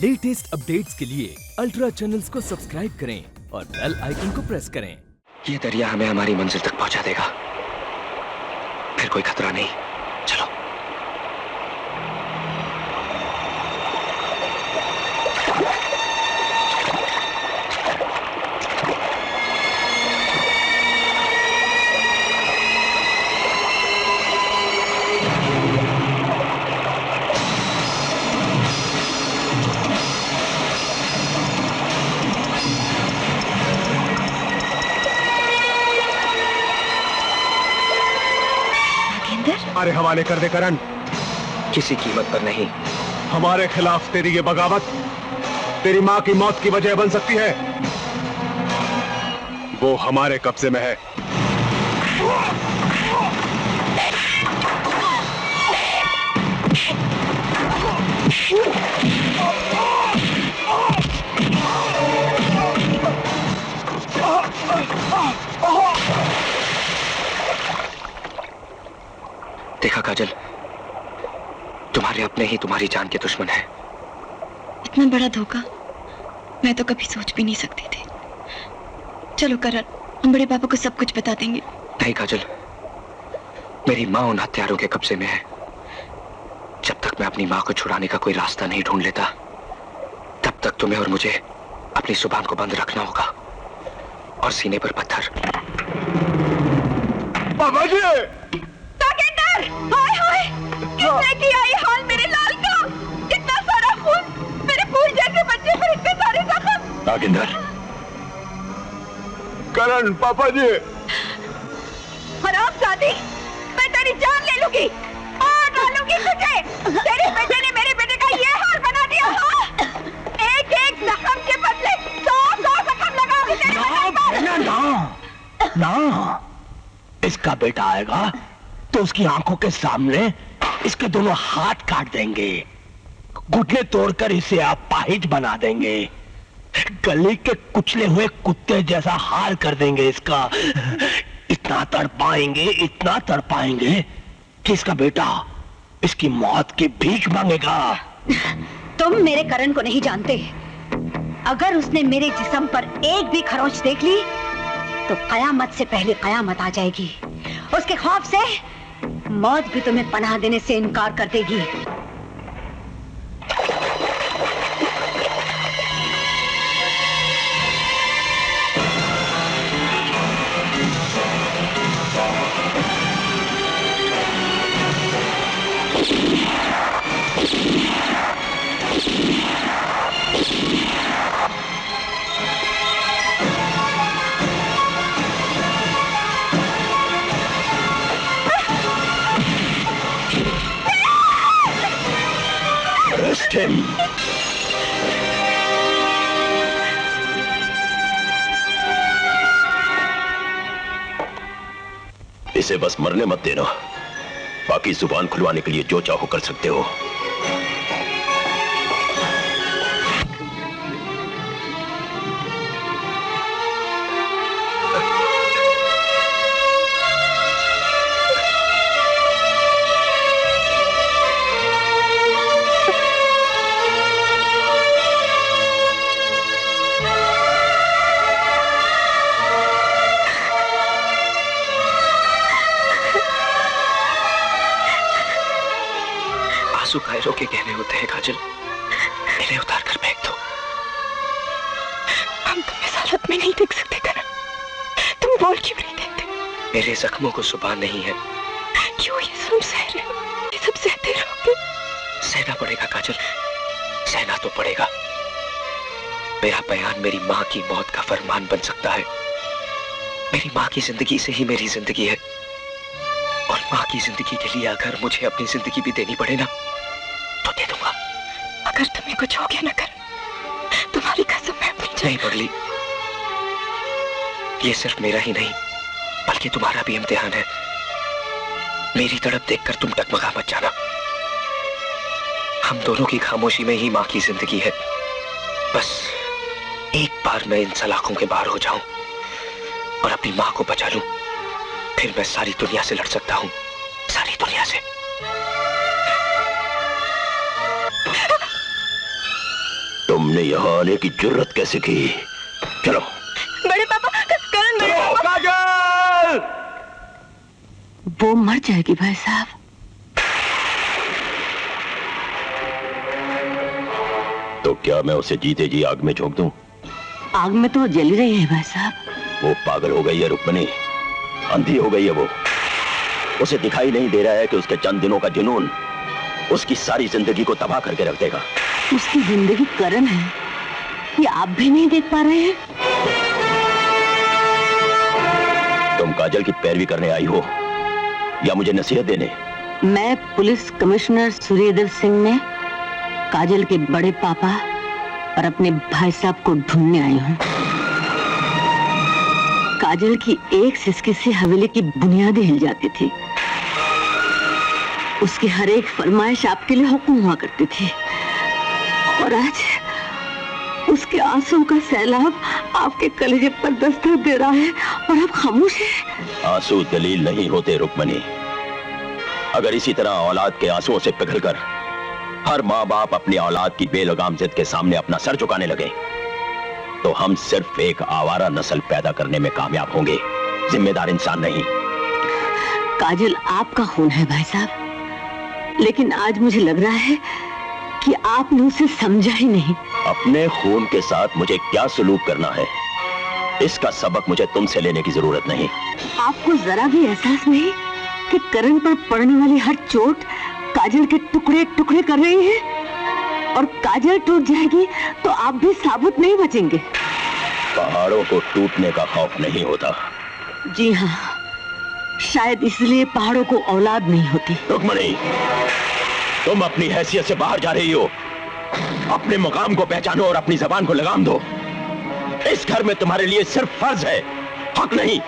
Latest updates के लिए ultra channels को सब्सक्राइब करें और बेल आइकन को प्रेस करें। ये दरिया हमें हमारी मंजिल तक पहुंचा देगा, फिर कोई खतरा नहीं। चलो। हमारे हवाले कर दे करण। किसी कीमत पर नहीं। हमारे खिलाफ तेरी ये बगावत तेरी माँ की मौत की वजह बन सकती है। वो हमारे कब्जे में है। देखा काजल, तुम्हारे अपने ही तुम्हारी जान के दुश्मन है। इतना बड़ा धोखा मैं तो कभी सोच भी नहीं सकती थी। चलो करण, हम बड़े पापा को सब कुछ बता देंगे। नहीं काजल, मेरी माँ उन हत्यारों के कब्जे में है। जब तक मैं अपनी माँ को छुड़ाने का कोई रास्ता नहीं ढूंढ लेता, तब तक तुम्हें और मुझे अपनी जुबान को बंद रखना होगा और सीने पर पत्थर। बाबा जी! हाय हाय, किसने किया ये हाल मेरे लाल का? इतना सारा खून, मेरे फूल जैसे बच्चे पर इतने सारे जख्म। नागिंदर। करण, पापा जी! हरामजादी, मैं तेरी जान ले लूंगी और डालूंगी तुझे। तेरे बेटे ने मेरे बेटे का ये हाल बना दिया। हाँ? एक एक जख्म के बदले 100 जख्म लगाऊंगी तेरे बेटे पर। ना, इसका बेटा आएगा तो उसकी आंखों के सामने इसके दोनों हाथ काट देंगे, घुटने तोड़कर इसे अपाहिज बना देंगे, गली के कुचले हुए कुत्ते जैसा हाल कर देंगे इसका। इतना तड़पाएंगे कि इसका बेटा इसकी मौत की भीख मांगेगा। तुम मेरे करण को नहीं जानते। अगर उसने मेरे जिस्म पर एक भी खरोंच देख ली तो कयामत से पहले कयामत आ जाएगी। उसके खौफ से मौत भी तुम्हें पनाह देने से इनकार कर देगी। इसे बस मरने मत देना, बाकी जुबान खुलवाने के लिए जो चाहो कर सकते हो। आंसू कायरों के गहने होते हैं काजल, इन्हें उतार कर फेंक दो। हम तुम्हें इस हालत में नहीं देख सकते करण। तुम बोल क्यों नहीं देते? मेरे जख्मों को जुबान नहीं है। क्यों ये सब सह रहे हो? ये सब सहते रहोगे? सहना पड़ेगा काजल, सहना तो पड़ेगा। मेरा बयान मेरी माँ की मौत का फरमान बन सकता है। मेरी माँ की जिंदगी से ही मेरी जिंदगी है, और माँ की जिंदगी के लिए अगर मुझे अपनी जिंदगी भी देनी पड़े ना तो दे दूंगा। अगर तुम्हें कुछ हो गया ना कर, तुम्हारी कसम मैं अपनी नहीं पगली, ये सिर्फ मेरा ही नहीं बल्कि तुम्हारा भी इम्तिहान है। मेरी तड़प देखकर तुम टकमगा मत जाना। हम दोनों की खामोशी में ही माँ की जिंदगी है। बस एक बार मैं इन सलाखों के बाहर हो जाऊं और अपनी माँ को बचा लूं, फिर मैं सारी दुनिया से लड़ सकता हूं, सारी दुनिया से। तुमने यहाँ आने की जुर्रत कैसे की? चलो। बड़े पापा, करण बड़े पापा। काजल! वो मर जाएगी भाई साहब। तो क्या मैं उसे जीते जी आग में झोंक दूं? आग में तो जल रही है भाई साहब। वो पागल हो गई है रुक्मणी, अंधी हो गई है वो। उसे दिखाई नहीं दे रहा है कि उसके चंद दिनों का जुनून उसकी सारी जिंदगी को तबाह करके रख देगा। उसकी जिंदगी करण है, ये आप भी नहीं देख पा रहे हैं? तुम काजल की पैरवी करने आई हो या मुझे नसीहत देने? मैं पुलिस कमिश्नर सूर्यदेव सिंह ने काजल के बड़े पापा और अपने भाई साहब को ढूंढने आई हूँ। काजल की एक सिसकी से हवेली की बुनियादें हिल जाती थी। उसकी हर एक फरमाइश आपके लिए हुक्म हुआ करती थी, और आज उसके आंसू का सैलाब आपके कलेजे पर दस्तक दे रहा है और आप खामोश हैं। आंसू दलील नहीं होते रुक्मणी। अगर इसी तरह औलाद के आंसुओं से पिघलकर हर माँ बाप अपनी औलाद की बेलगाम जिद के सामने अपना सर झुकाने लगे तो हम सिर्फ एक आवारा नस्ल पैदा करने में कामयाब होंगे, जिम्मेदार इंसान नहीं। काजल आपका खून है भाई साहब, लेकिन आज मुझे लग रहा है कि आपने उसे समझा ही नहीं। अपने खून के साथ मुझे क्या सलूक करना है, इसका सबक मुझे तुमसे लेने की जरूरत नहीं। आपको जरा भी एहसास नहीं कि करण पर पड़ने वाली हर चोट काजल के टुकड़े टुकड़े कर रही है, और काजल टूट जाएगी तो आप भी साबुत नहीं बचेंगे। पहाड़ों को टूटने का खौफ नहीं होता। जी हाँ, शायद इसलिए पहाड़ों को औलाद नहीं होती। रुक्मणी, तुम अपनी हैसियत से बाहर जा रही हो। अपने मुकाम को पहचानो और अपनी जबान को लगाम दो। इस घर में तुम्हारे लिए सिर्फ फर्ज है, हक नहीं।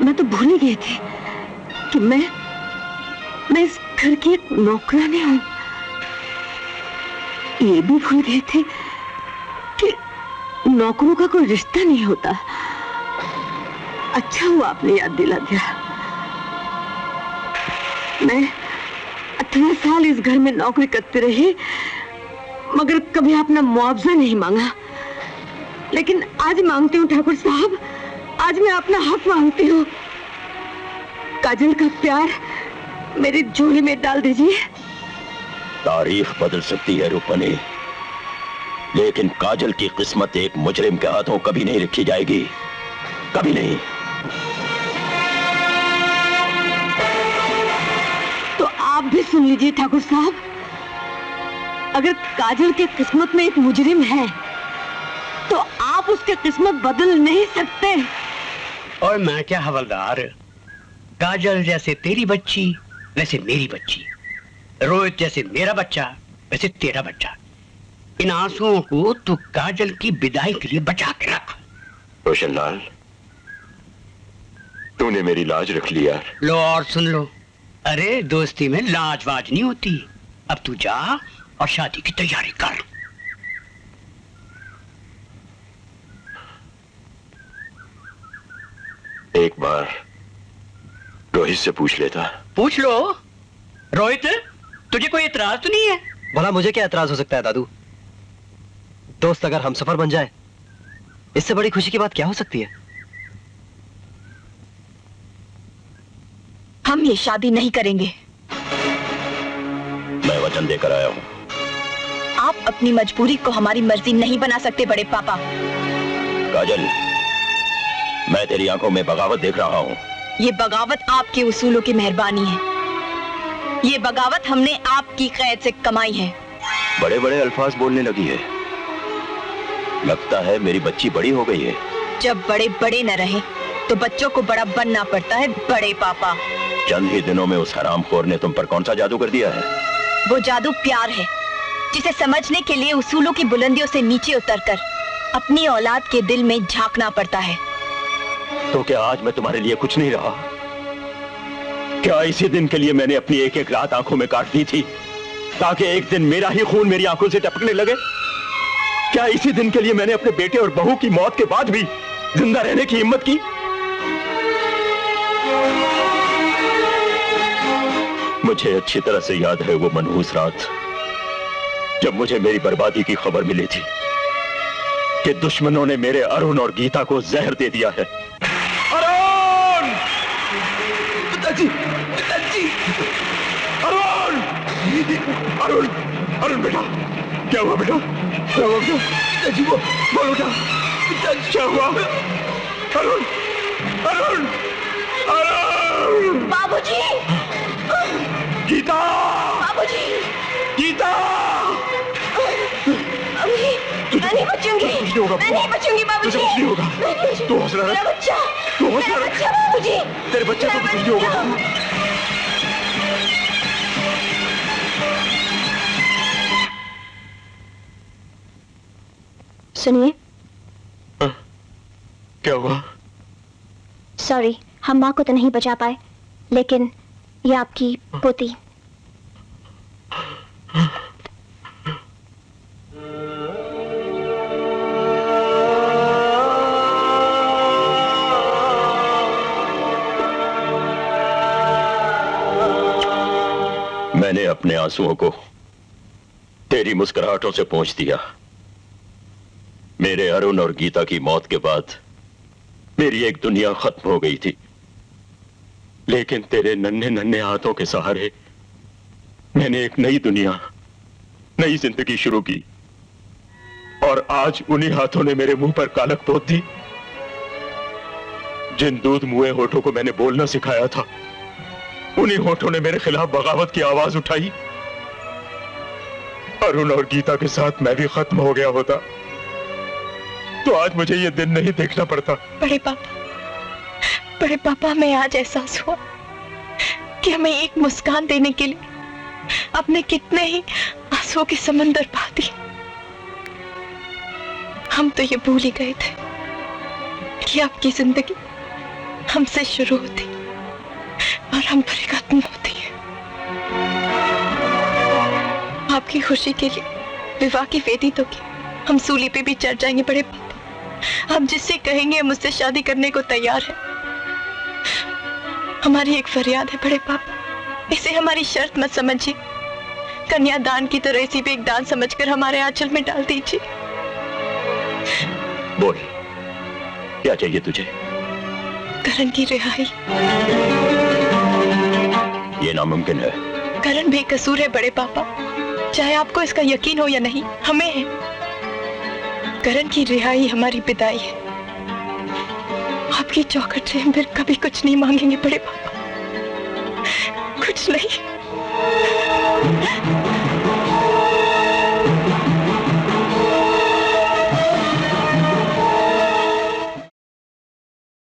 मैं तो भूल ही गई थी कि मैं इस घर की एक नौकरानी हूँ। ये भी भूल गए थे कि नौकरों का कोई रिश्ता नहीं होता। अच्छा हुआ आपने याद दिला दिया। मैं 18 साल इस घर में नौकरी करती रही, मगर कभी आपने मुआवजा नहीं मांगा। लेकिन आज मांगती हूँ ठाकुर साहब, आज मैं अपना हक मांगती हूँ। काजल का प्यार मेरी झोली में डाल दीजिए। तारीख बदल सकती है रुक्मणी, लेकिन काजल की किस्मत एक मुजरिम के हाथों कभी नहीं लिखी जाएगी, कभी नहीं। तो आप भी सुन लीजिए ठाकुर साहब, अगर काजल की किस्मत में एक मुजरिम है तो आप उसकी किस्मत बदल नहीं सकते। और मैं क्या हवलदार, काजल जैसे तेरी बच्ची वैसे मेरी बच्ची, रोहित जैसे मेरा बच्चा वैसे तेरा बच्चा। इन आंसुओं को तू काजल की विदाई के लिए बचा के रख। रोशनलाल, तूने मेरी लाज रख लिया। लो और सुन लो, अरे दोस्ती में लाज वाज नहीं होती। अब तू जा और शादी की तैयारी कर। एक बार रोहित से पूछ लेता। पूछ लो। रोहित, तुझे कोई इतराज तो नहीं है? भला मुझे क्या एतराज हो सकता है दादू? दोस्त अगर हम सफर बन जाए, इससे बड़ी खुशी की बात क्या हो सकती है? हम ये शादी नहीं करेंगे। मैं वचन देकर आया हूं। आप अपनी मजबूरी को हमारी मर्जी नहीं बना सकते बड़े पापा। काजल, मैं तेरी आंखों में बगावत देख रहा हूं। ये बगावत आपके उसूलों की मेहरबानी है। ये बगावत हमने आपकी कैद से कमाई है। बड़े बड़े अल्फाज बोलने लगी है। लगता है मेरी बच्ची बड़ी हो गई है। जब बड़े बड़े न रहे तो बच्चों को बड़ा बनना पड़ता है बड़े पापा। चंद ही दिनों में उस हरामखोर ने तुम पर कौन सा जादू कर दिया है? वो जादू प्यार है, जिसे समझने के लिए उसूलों की बुलंदियों से नीचे उतरकर अपनी औलाद के दिल में झांकना पड़ता है। तो क्या आज मैं तुम्हारे लिए कुछ नहीं रहा? क्या इसी दिन के लिए मैंने अपनी एक एक रात आंखों में काट दी थी ताकि एक दिन मेरा ही खून मेरी आंखों से टपकने लगे? क्या इसी दिन के लिए मैंने अपने बेटे और बहू की मौत के बाद भी जिंदा रहने की हिम्मत की? मुझे अच्छी तरह से याद है वो मनहूस रात जब मुझे मेरी बर्बादी की खबर मिली थी कि दुश्मनों ने मेरे अरुण और गीता को जहर दे दिया है। अरुण! पिताजी! पिताजी! अरुण! अरुण! अरुण बेटा, क्या हुआ बेटा? क्या हुआ बेटा? पिताजी वो बोलो बेटा, पिताजी क्या हुआ? अरुण! अरुण! अरुण! बाबूजी! गीता! बाबूजी! गीता! मैं नहीं बचूंगी, मैं नहीं बचूंगी बाबूजी। तुझे कुछ नहीं होगा। तू हौसला रख। मेरा बच्चा, तू हौसला मेरा रख। बच्चा बाबूजी। तेरे बच्चे को कुछ नहीं होगा। सुनिए। क्या हुआ? सॉरी, हम माँ को तो नहीं बचा पाए, लेकिन ये आपकी पोती। मैंने अपने आंसुओं को तेरी मुस्कुराहटों से पोंछ दिया। मेरे अरुण और गीता की मौत के बाद मेरी एक दुनिया खत्म हो गई थी, लेकिन तेरे नन्हे नन्हे हाथों के सहारे मैंने एक नई दुनिया, नई जिंदगी शुरू की। और आज उन्हीं हाथों ने मेरे मुंह पर कालक पोत दी। जिन दूध मुए होठों को मैंने बोलना सिखाया था, उन्हीं होठों ने मेरे खिलाफ बगावत की आवाज उठाई। अरुण और गीता के साथ मैं भी खत्म हो गया होता तो आज मुझे ये दिन नहीं देखना पड़ता। बड़े पापा, हमें आज एहसास हुआ कि हमें एक मुस्कान देने के लिए अपने कितने ही आंसुओं के समंदर बहा दिए। हम तो ये भूल ही गए थे कि आपकी जिंदगी हमसे शुरू होती और हम पर खत्म होती है। आपकी खुशी के लिए विवाह की वेदी तो की, हम सूली पे भी चढ़ जाएंगे बड़े पापा। आप जिससे कहेंगे हम उससे शादी करने को तैयार है। हमारी एक फरियाद है बड़े पापा, इसे हमारी शर्त मत समझिए। कन्यादान की तरह इसी भी एक दान समझकर हमारे आंचल में डाल दीजिए। बोल, क्या चाहिए तुझे? करण की रिहाई। ये नामुमकिन है। करण बेकसूर है बड़े पापा, चाहे आपको इसका यकीन हो या नहीं, हमें है। करण की रिहाई हमारी विदाई है। आपकी चौखट से हम फिर कभी कुछ नहीं मांगेंगे बड़े पापा, कुछ नहीं।